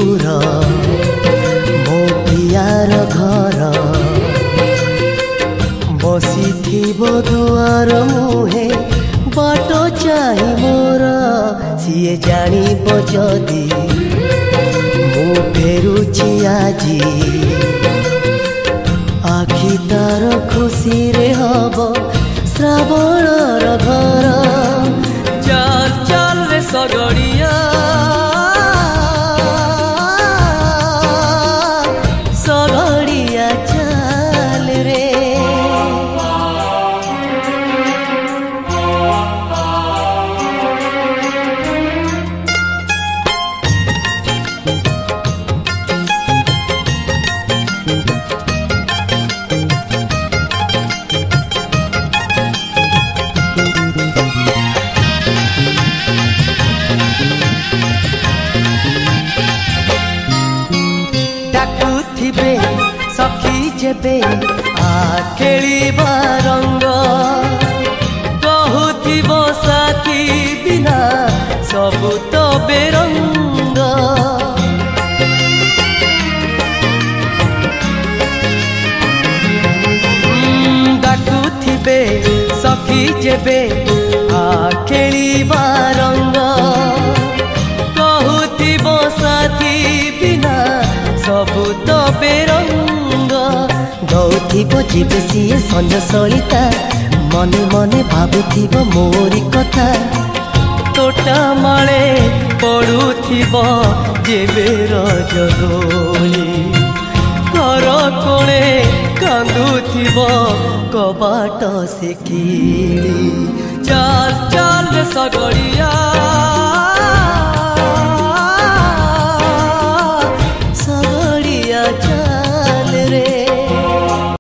दूर मो पियार घर बसी दुआर मुहे बाट चाही मोर सीए जानी जदि मु फेरुची आजी आखि तार खुशी रे हब श्रावणर घर चल चल रे सगड़िया सगड़िया चल रे डाकुथिबे सखी जेबे आ खेलिबा रंग कहूथिब साथी बिना सबु तो बेरंग डाकुथिबे सखी जेबे आ खेलिबा रंग कहूथिब साथी बिना सबु तो बेरंग गौथिब जीवे सीए संज सलिता मने मने भाबुथिब मोरी कथा तोटा माले पड़ुथिब जेबे रजदोली घर कोणे कांदुथिब कबाट से किली चल चल सगड़िया